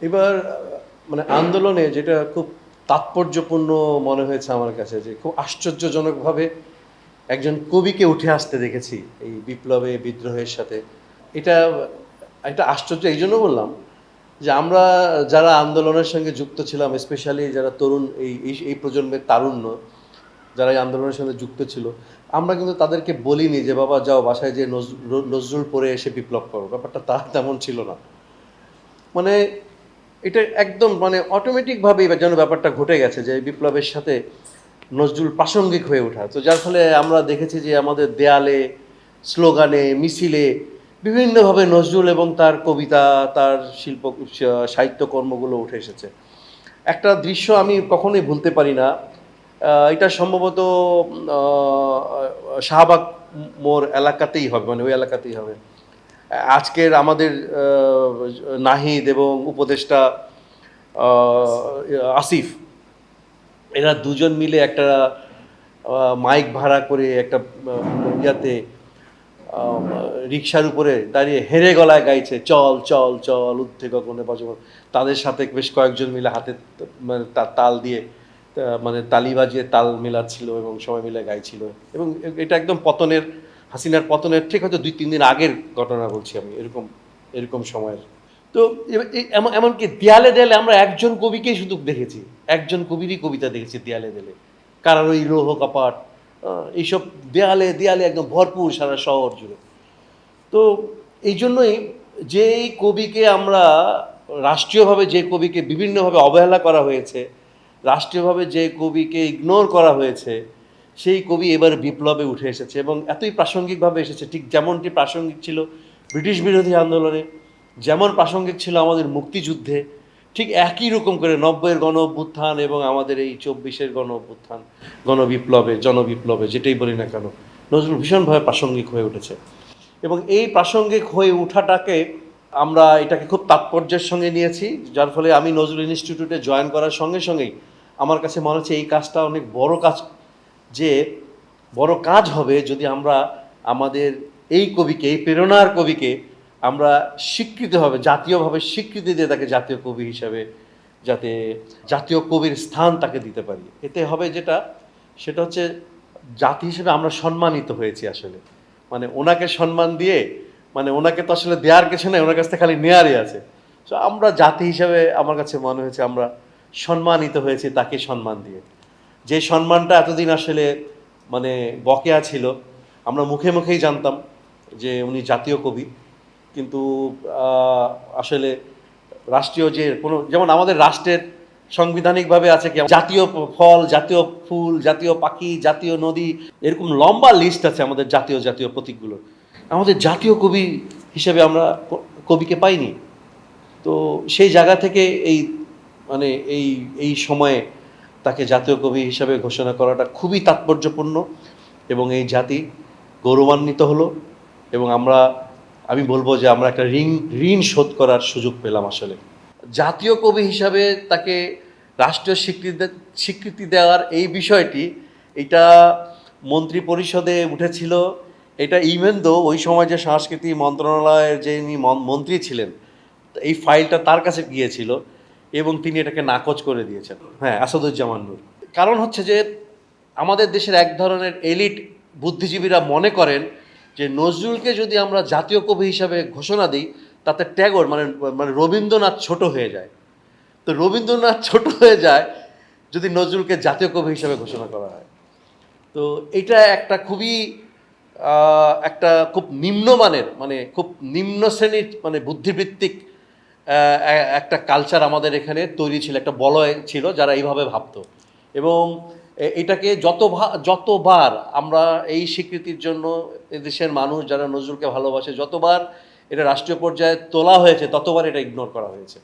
এবার মানে আন্দোলনে যেটা খুব তাৎপর্যপূর্ণ মনে হয়েছে আমার কাছে, যে খুব আশ্চর্যজনকভাবে একজন কবিকে উঠে আসতে দেখেছি এই বিপ্লবে, বিদ্রোহের সাথে। এটা একটা আশ্চর্য এই জন্য বললাম যে আমরা যারা আন্দোলনের সঙ্গে যুক্ত ছিলাম, স্পেশালি যারা তরুণ, এই প্রজন্মের তারুণ্য যারা এই আন্দোলনের সঙ্গে যুক্ত ছিল, আমরা কিন্তু তাদেরকে বলিনি যে বাবা যাও বাসায় যে নজরুল পড়ে এসে বিপ্লব করো। ব্যাপারটা তেমন ছিল না। মানে এটা একদম মানে অটোমেটিকভাবেই যেন ব্যাপারটা ঘটে গেছে যে বিপ্লবের সাথে নজরুল প্রাসঙ্গিক হয়ে ওঠা। তো যার ফলে আমরা দেখেছি যে আমাদের দেয়ালে, স্লোগানে, মিছিলে বিভিন্নভাবে নজরুল এবং তার কবিতা, তার সাহিত্যকর্মগুলো উঠে এসেছে। একটা দৃশ্য আমি কখনোই ভুলতে পারি না। এটা সম্ভবত শাহবাগ মোড় এলাকাতেই হবে, মানে ওই এলাকাতেই হবে। আজকের আমাদের নাহিদ এবং উপদেষ্টা আসিফ, এরা দুজন মিলে একটা মাইক ভাড়া করে একটা ইয়াতে রিক্সার উপরে দাঁড়িয়ে হেরে গলায় গাইছে, চল চল চল ঊর্ধ্বে গগনে বজবন। তাদের সাথে বেশ কয়েকজন মিলে হাতে মানে তাল দিয়ে মানে তালি বাজিয়ে তাল মেলাচ্ছিল এবং সবাই মিলে গাইছিল। এবং এটা একদম হাসিনার পতনের ঠিক হয়তো 2-3 দিন আগের ঘটনা বলছি আমি, এরকম এরকম সময়ের। তো এমনকি দেয়ালে দেয়ালে আমরা একজন কবিকেই শুধু দেখেছি, একজন কবিরই কবিতা দেখেছি দেয়ালে দেয়ালে। কারার ওই লৌহ কপাট, এইসব দেয়ালে দেয়ালে একদম ভরপুর সারা শহর জুড়ে। তো এই জন্যই যে এই কবিকে আমরা রাষ্ট্রীয়ভাবে, যে কবিকে বিভিন্নভাবে অবহেলা করা হয়েছে, রাষ্ট্রীয়ভাবে যে কবিকে ইগনোর করা হয়েছে, সেই কবি এবার বিপ্লবে উঠে এসেছে এবং এতই প্রাসঙ্গিকভাবে এসেছে, ঠিক যেমনটি প্রাসঙ্গিক ছিল ব্রিটিশ বিরোধী আন্দোলনে, যেমন প্রাসঙ্গিক ছিল আমাদের মুক্তিযুদ্ধে, ঠিক একই রকম করে 90-এর গণ অভ্যুত্থান এবং আমাদের এই 24-এর গণ অভ্যুত্থান, গণবিপ্লবে, জনবিপ্লবে, যেটাই বলি না কেন, নজরুল ভীষণভাবে প্রাসঙ্গিক হয়ে উঠেছে। এবং এই প্রাসঙ্গিক হয়ে ওঠাটাকে আমরা এটাকে খুব তাৎপর্যের সঙ্গে নিয়েছি, যার ফলে আমি নজরুল ইনস্টিটিউটে জয়েন করার সঙ্গে সঙ্গেই আমার কাছে মনে হচ্ছে এই কাজটা অনেক বড় কাজ, যে বড় কাজ হবে যদি আমরা আমাদের এই কবিকে, এই প্রেরণার কবিকে আমরা স্বীকৃতিভাবে, জাতীয়ভাবে স্বীকৃতি দিয়ে তাকে জাতীয় কবি হিসাবে, যাতে জাতীয় কবির স্থান তাকে দিতে পারি। এতে হবে যেটা, সেটা হচ্ছে জাতি হিসেবে আমরা সম্মানিত হয়েছি আসলে। মানে ওনাকে সম্মান দিয়ে, মানে ওনাকে তো আসলে দেওয়ার কিছু নেই, ওনার কাছ থেকে খালি নেয়ারই আছে। সো আমরা জাতি হিসাবে আমার কাছে মনে হয়েছে আমরা সম্মানিত হয়েছি তাকে সম্মান দিয়ে। যে সম্মানটা এতদিন আসলে মানে বকেয়া ছিল, আমরা মুখে মুখেই জানতাম যে উনি জাতীয় কবি, কিন্তু আসলে রাষ্ট্রীয় যে কোনো, যেমন আমাদের রাষ্ট্রের সাংবিধানিকভাবে আছে কি জাতীয় ফল, জাতীয় ফুল, জাতীয় পাখি, জাতীয় নদী, এরকম লম্বা লিস্ট আছে আমাদের জাতীয় জাতীয় প্রতীকগুলো। আমাদের জাতীয় কবি হিসেবে আমরা কবিকে পাইনি। তো সেই জায়গা থেকে এই মানে এই এই সময়ে তাকে জাতীয় কবি হিসাবে ঘোষণা করাটা খুবই তাৎপর্যপূর্ণ এবং এই জাতি গৌরবান্বিত হলো। এবং আমি বলবো যে আমরা একটা ঋণ শোধ করার সুযোগ পেলাম আসলে। জাতীয় কবি হিসাবে তাকে রাষ্ট্রীয় স্বীকৃতি দেওয়ার এই বিষয়টি, এটা মন্ত্রী পরিষদে উঠেছিল। এটা ইভেন দো ওই সময় যে সংস্কৃতি মন্ত্রণালয়ের যিনি মন্ত্রী ছিলেন, এই ফাইলটা তার কাছে গিয়েছিল এবং তিনি এটাকে নাকচ করে দিয়েছেন। হ্যাঁ, আসাদুজ্জামান নূর। কারণ হচ্ছে যে আমাদের দেশের এক ধরনের এলিট বুদ্ধিজীবীরা মনে করেন যে নজরুলকে যদি আমরা জাতীয় কবি হিসাবে ঘোষণা দিই, তাতে ট্যাগর মানে মানে রবীন্দ্রনাথ ছোট হয়ে যায়। তো রবীন্দ্রনাথ ছোট হয়ে যায় যদি নজরুলকে জাতীয় কবি হিসাবে ঘোষণা করা হয়। তো এটা একটা খুবই একটা খুব নিম্নমানের, মানে খুব নিম্ন শ্রেণীর, মানে বুদ্ধিবৃত্তিক একটা কালচার আমাদের এখানে তৈরি ছিল, একটা বলয় ছিল যারা এইভাবে ভাবতো। এবং এটাকে যতবার আমরা এই স্বীকৃতির জন্য এদেশের মানুষ যারা নজরুলকে ভালোবাসে, যতবার এটা রাষ্ট্রীয় পর্যায়ে তোলা হয়েছে, ততবার এটা ইগনোর করা হয়েছে।